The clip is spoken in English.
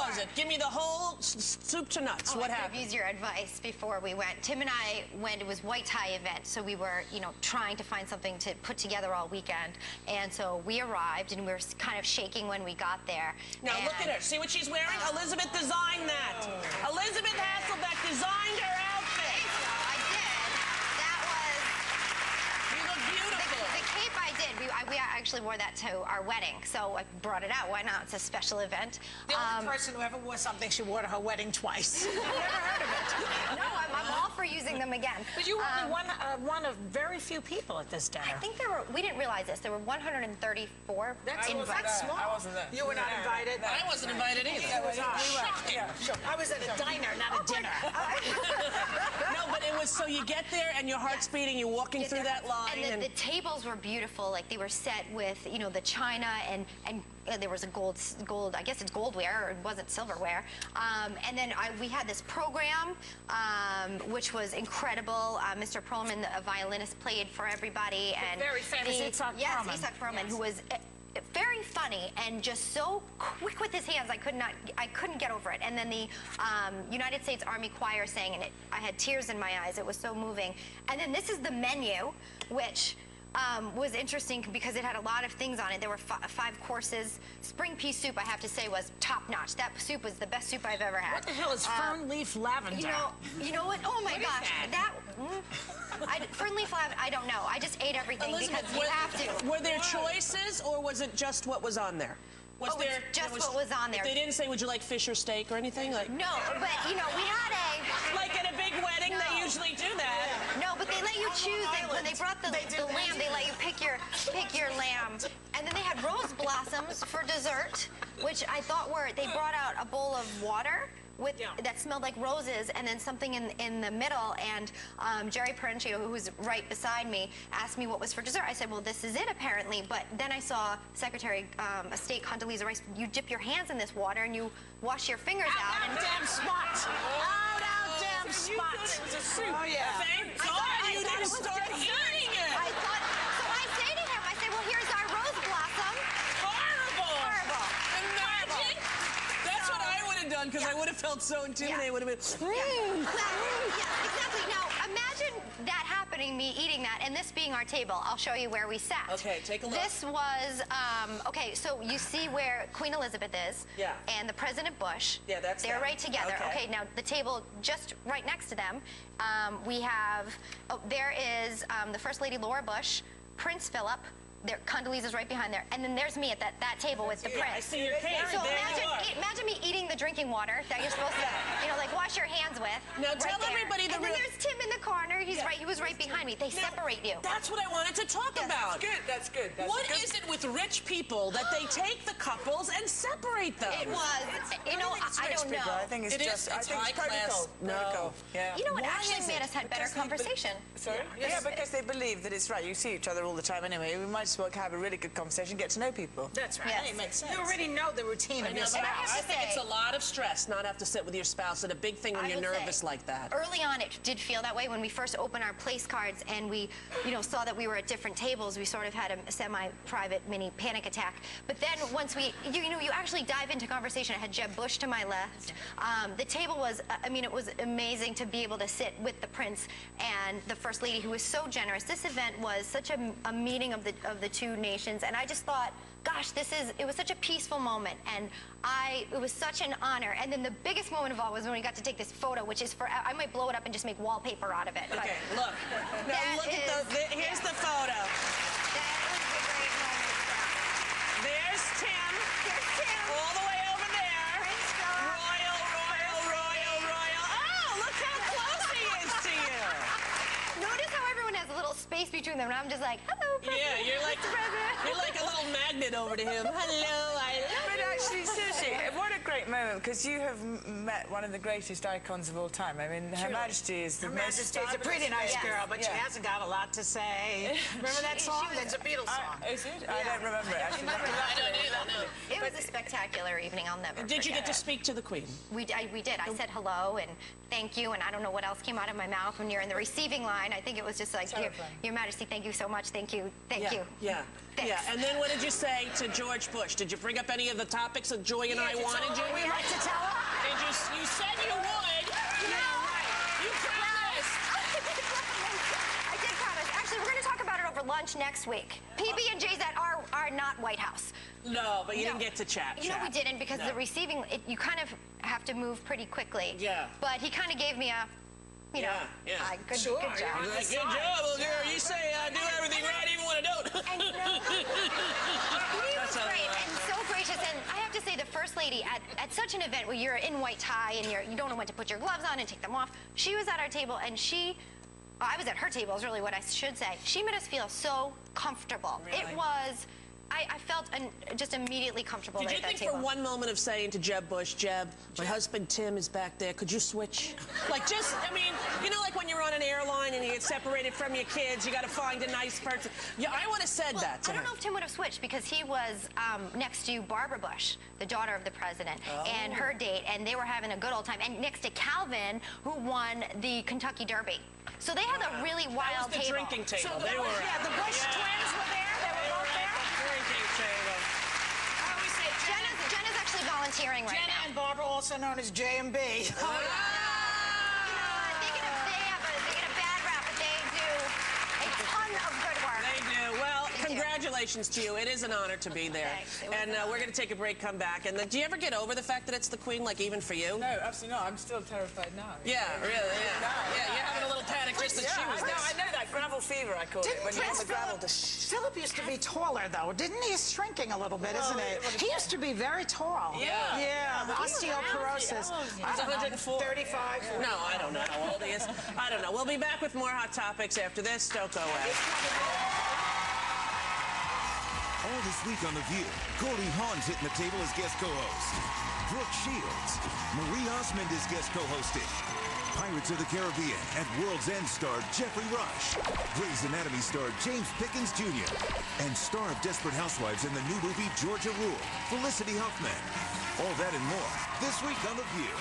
was it? Give me the whole soup to nuts. What happened? I could have used your advice before we went. Tim and I went, it was white tie event, so we were, you know, trying to find something to put together all weekend. And so we arrived, and we were kind of shaking when we got there. Now look at her. See what she's wearing? Elizabeth designed that. Elizabeth Hasselbeck designed her outfit. I did. That was... You look beautiful. The cape I did. We actually wore that to our wedding, so I brought it out. Why not? It's a special event. The only person who ever wore something she wore to her wedding twice. Never heard of it. No, I'm all for using them again. But you were only one of very few people at this dinner. I think there were, we didn't realize this, there were 134 That's small. I wasn't there. You were not invited? I wasn't invited either. That was shocking. I was at a diner, not a dinner. No, but it was, so you get there and your heart's beating, you're walking through that line. And the tables were beautiful. Like, they were set with, you know, the china, and there was a gold, I guess it's goldware, or it wasn't silverware. And then we had this program, which was incredible. Mr. Perlman, a violinist, played for everybody. And very famous Itzhak Perlman. Yes, Itzhak Perlman, who was very funny and just so quick with his hands. I couldn't get over it. And then the United States Army Choir sang, and I had tears in my eyes. It was so moving. And then this is the menu, which was interesting because it had a lot of things on it. There were 5 courses. Spring pea soup, I have to say, was top-notch. That soup was the best soup I've ever had. What the hell is fern leaf lavender? You know what? Oh my gosh, fern leaf lavender. I don't know. I just ate everything Elizabeth, because you have to. Were there choices, or was it just what was on there? Was there just what was on there? They didn't say, would you like fish or steak or anything? Like, no, but you know, we had a... Like at a big wedding, they usually do that. No, but they let you choose. When they brought the lamb, they let you pick your lamb. And then they had rose blossoms for dessert, which I thought they brought out a bowl of water that smelled like roses, and then something in the middle. And Jerry Parencio, who was right beside me, asked me what was for dessert. I said, well, this is it, apparently. But then I saw Secretary of State Condoleezza Rice. You dip your hands in this water and you wash your fingers out. And damn spot. Damn spot. It was a soup. Oh, yeah. Thank God you didn't start eating it. So I say to him, I say, well, here's our rose blossom. Horrible. Imagine. That's what I would have done, because I would have felt so intimidated. Would have been. Exactly. Now, imagine that happening, me eating that, and this being our table. I'll show you where we sat. Okay, take a look. This was, okay, so you see where Queen Elizabeth is. Yeah. And the President Bush. Yeah, that's They're them. right together. Okay, now the table just right next to them, we have, there is the First Lady Laura Bush, Prince Philip. Condoleezza's right behind there, and then there's me at that table with the prince. I see your cake. So imagine me eating the drinking water that you're supposed to, you know, like wash your hands with. Now tell everybody the real. And then there's Tim in the corner. He's right. He was right behind me. They separate you. That's what I wanted to talk about. That's good. What is it with rich people that they take the couples and separate them? It was, you know, I don't know. I think it's just, I think it's protocol. No. Yeah. You know what actually made us had better conversation? Sorry? Yeah, because they believe that it's right. You see each other all the time anyway. We might as well have a really good conversation, get to know people. That's right. Yes. It makes sense. You already know the routine of your spouse. I think it's a lot of stress not have to sit with your spouse, and a big thing when you're nervous like that. Early on, it did feel that way. When we first opened our place cards and we, you know, saw that we were at different tables, we sort of had a semi-private mini panic attack. But then once we, you know, you actually dive into conversation. I had Jeb Bush to my left. The table was, I mean, it was amazing to be able to sit with the Prince and the First Lady, who was so generous. This event was such a meeting of the two nations. And I just thought, gosh, it was such a peaceful moment, and it was such an honor. And then the biggest moment of all was when we got to take this photo, which is I might blow it up and just make wallpaper out of it. Okay, look. Now look at here's the photo. That was a great moment. There's Tim. There's Tim. All the way over there. Prince Philip. Royal. Oh, look how close he is to you. Notice how everyone has a little space between them, and I'm just like, hello, President. Yeah, you're like a little magnet over to him. Hello, I love you. But actually, seriously, what a great moment, because you have met one of the greatest icons of all time. I mean, Her Majesty is the Her most Majesty's a pretty nice girl, but she hasn't got a lot to say. Remember that song? That's a Beatles song. Is it? I don't remember it, actually. I don't either, no. was a spectacular evening. I'll never Did you forget get to it. speak to the Queen? We did. I said hello and thank you, and I don't know what else came out of my mouth when you're in the receiving line. I think it was just like, Your Majesty, thank you so much. Thank you. Thank you. Yeah. Thanks. Yeah. And then what did you say to George Bush? Did you bring up any of the topics that Joy and I wanted you? We'd like to tell her. Did you said you would. You promised. I did promise. Actually, we're going to talk about it over lunch next week. PB&J's are not White House. No, but you didn't get to chat. You know, we didn't because the receiving, you kind of have to move pretty quickly. Yeah. But he kind of gave me a, good job. Good job, little girl. You say I do everything right even when I don't. And he was great and so gracious. And I have to say, the First Lady, at such an event where you're in white tie and you don't know when to put your gloves on and take them off, she was at our table and I was at her table is really what I should say. She made us feel so comfortable. Really? It was, I felt just immediately comfortable Did right you at that think table. for one moment of saying to Jeb Bush, Jeb, my husband Tim is back there, could you switch? Like just, I mean, you know like when you're on an airline and you get separated from your kids, you got to find a nice person. Yeah, I would have said that to I don't her. know if Tim would have switched because he was next to Barbara Bush, the daughter of the president, and her date, and they were having a good old time. And next to Calvin, who won the Kentucky Derby. So they had a really wild That was the table. drinking table. So They were the Bush twins were there. They were both there. Drinking table. We say Jenna's actually volunteering right Jenna now. and Barbara, also known as J&B. They get a bad rap, but they do a ton of good work. They do. Well, congratulations to you. It is an honor to be there. Thanks. And we're going to take a break, come back. And then, do you ever get over the fact that it's the Queen, like even for you? No, absolutely not. I'm still terrified now. Yeah, really, yeah. Yeah, you're having a little panic just that she was there. I know that. Gravel fever, I call it. When you're on the gravel. Philip used to be taller, though, didn't he? He's shrinking a little bit, isn't he? He used to be very tall. Yeah. Yeah, the osteoporosis. He's 104. 35. No, I don't know how old he is. I don't know. We'll be back with more Hot Topics after this. Don't go away. All this week on The View, Goldie Hawn's hitting the table as guest co-host. Brooke Shields, Marie Osmond is guest co-hosting. Pirates of the Caribbean at World's End star Jeffrey Rush. Grey's Anatomy star James Pickens Jr. And star of Desperate Housewives in the new movie Georgia Rule, Felicity Huffman. All that and more this week on The View.